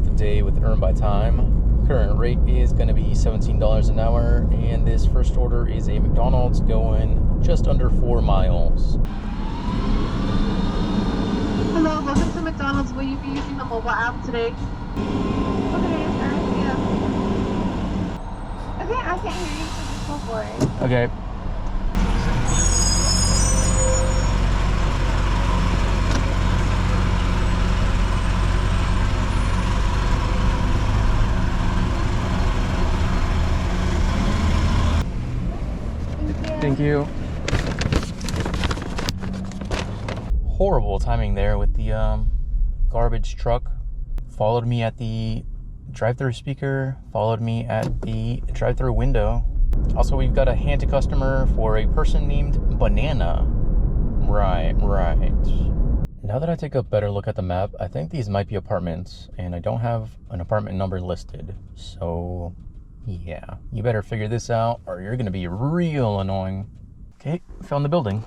off the day with Earn by Time. Current rate is going to be $17 an hour, and this first order is a McDonald's going just under 4 miles. Hello, welcome to McDonald's. Will you be using the mobile app today? Okay, yeah. Okay, I can't hear you, so just go for it. Okay. Thank you. Horrible timing there with the garbage truck. Followed me at the drive-through speaker, followed me at the drive-through window. Also, we've got a hand to customer for a person named Banana. Right. Now that I take a better look at the map, I think these might be apartments, and I don't have an apartment number listed. So, yeah, you better figure this out or you're gonna be real annoying. Okay, found the building.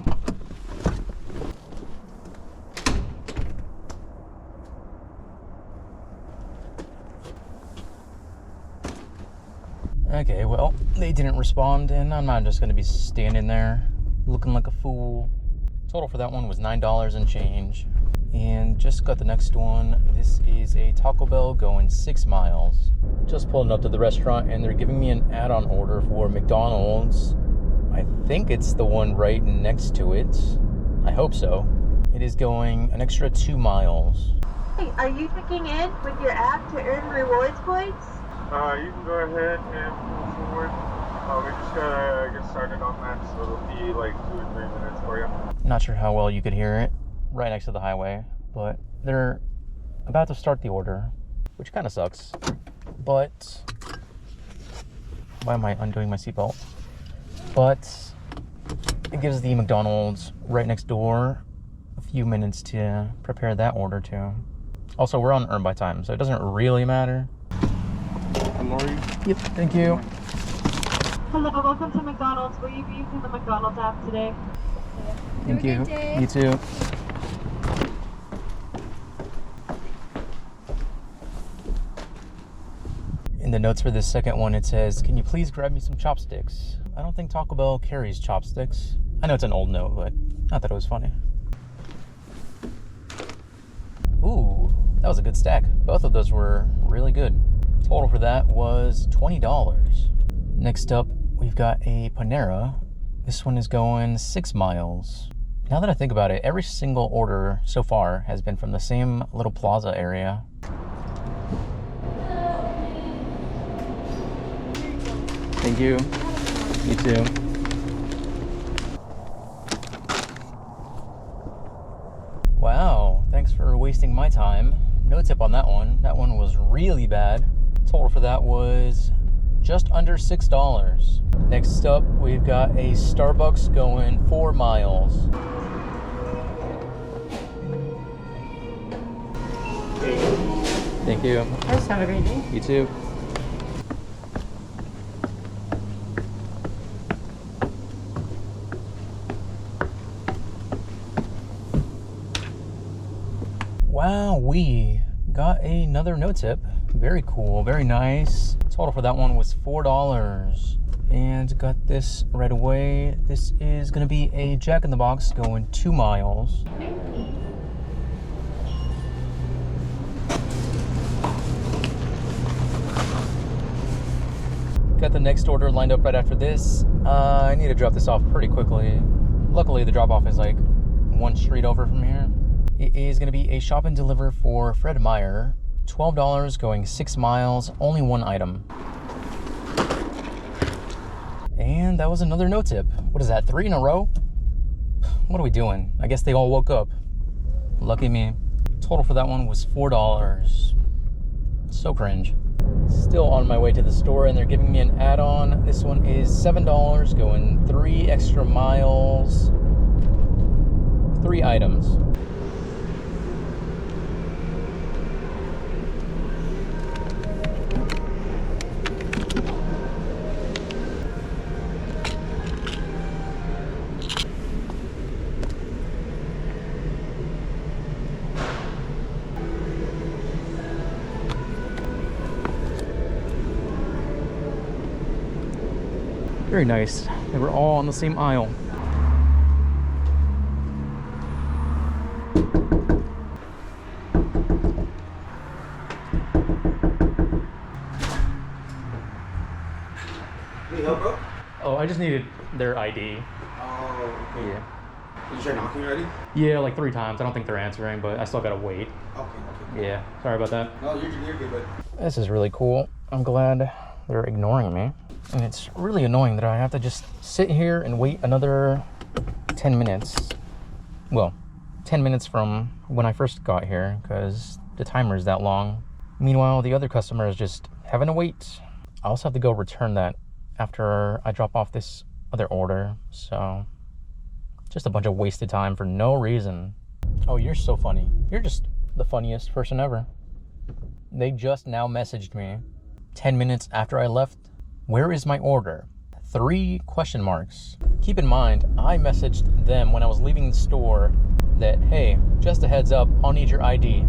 Okay, well, they didn't respond, and I'm not just gonna be standing there looking like a fool. Total for that one was $9 and change. And just got the next one. This is a Taco Bell going 6 miles. Just pulling up to the restaurant, and they're giving me an add-on order for McDonald's. I think it's the one right next to it. I hope so. It is going an extra 2 miles. Hey, are you checking in with your app to earn rewards points? You can go ahead and move forward. We just gotta get started on that, so it'll be like 2 or 3 minutes for you. Not sure how well you could hear it right next to the highway, but they're about to start the order, which kind of sucks. But why am I undoing my seatbelt? But it gives the McDonald's right next door a few minutes to prepare that order too. Also, we're on Earn by Time, so it doesn't really matter. Yep, thank you. Hello, welcome to McDonald's. Will you be using the McDonald's app today? Thank you. Have a good day. You too. In the notes for this second one, it says, "Can you please grab me some chopsticks?" I don't think Taco Bell carries chopsticks. I know it's an old note, but I thought it was funny. Ooh, that was a good stack. Both of those were really good. Total for that was $20. Next up, we've got a Panera. This one is going 6 miles. Now that I think about it, every single order so far has been from the same little plaza area. Thank you. You too. Wow, thanks for wasting my time. No tip on that one. That one was really bad. Total for that was just under $6. Next up, we've got a Starbucks going 4 miles. Thank you. Just have a great day. You too. Wow, we got another no tip. Very cool, very nice. Total for that one was $4. And got this right away. This is gonna be a Jack in the Box going 2 miles. Got the next order lined up right after this. I need to drop this off pretty quickly. Luckily, the drop off is like 1 street over from here. It is gonna be a shop and deliver for Fred Meyer. $12 going 6 miles, only 1 item. And that was another no tip. What is that, 3 in a row? What are we doing? I guess they all woke up. Lucky me. Total for that one was $4. So cringe. Still on my way to the store, and they're giving me an add-on. This one is $7 going 3 extra miles, 3 items. Very nice. They were all on the same aisle. Need help, bro? Oh, I just needed their ID. Oh, okay. Yeah. Did you try knocking already? Yeah, like 3 times. I don't think they're answering, but I still gotta wait. Okay. Yeah, sorry about that. No, you're good, but... This is really cool. I'm glad they're ignoring me. And it's really annoying that I have to just sit here and wait another 10 minutes. Well, 10 minutes from when I first got here, because the timer is that long. Meanwhile, the other customer is just having to wait. I also have to go return that after I drop off this other order, so just a bunch of wasted time for no reason. Oh, you're so funny. You're just the funniest person ever. They just now messaged me 10 minutes after I left. Where is my order? 3 question marks. Keep in mind, I messaged them when I was leaving the store that, hey, just a heads up, I'll need your ID.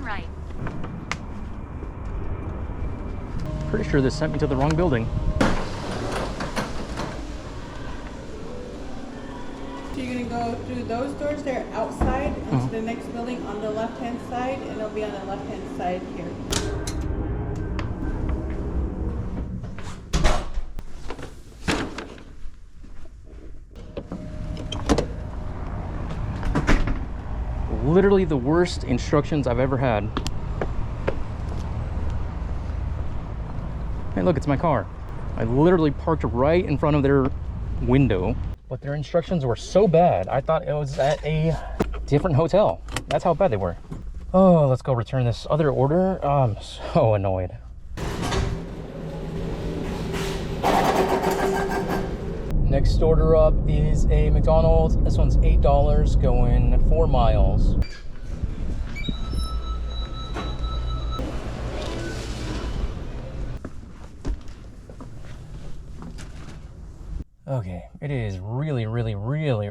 Right. Pretty sure this sent me to the wrong building. So you're gonna go through those doors there outside into the next building on the left-hand side, and it'll be on the left-hand side here. Literally the worst instructions I've ever had. Hey, look, it's my car. I literally parked right in front of their window, but their instructions were so bad. I thought it was at a different hotel. That's how bad they were. Oh, let's go return this other order. I'm so annoyed. Next order up is a McDonald's. This one's $8 going 4 miles. Okay, it is really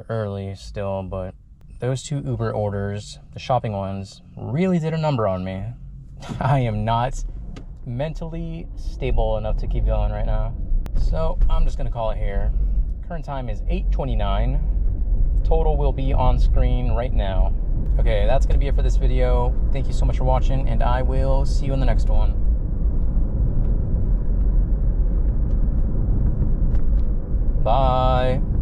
early still, but those 2 Uber orders, the shopping ones, really did a number on me. I am not mentally stable enough to keep going right now. So I'm just gonna call it here. Current time is 8:29. Total will be on screen right now. Okay, that's gonna be it for this video. Thank you so much for watching, and I will see you in the next one. Bye.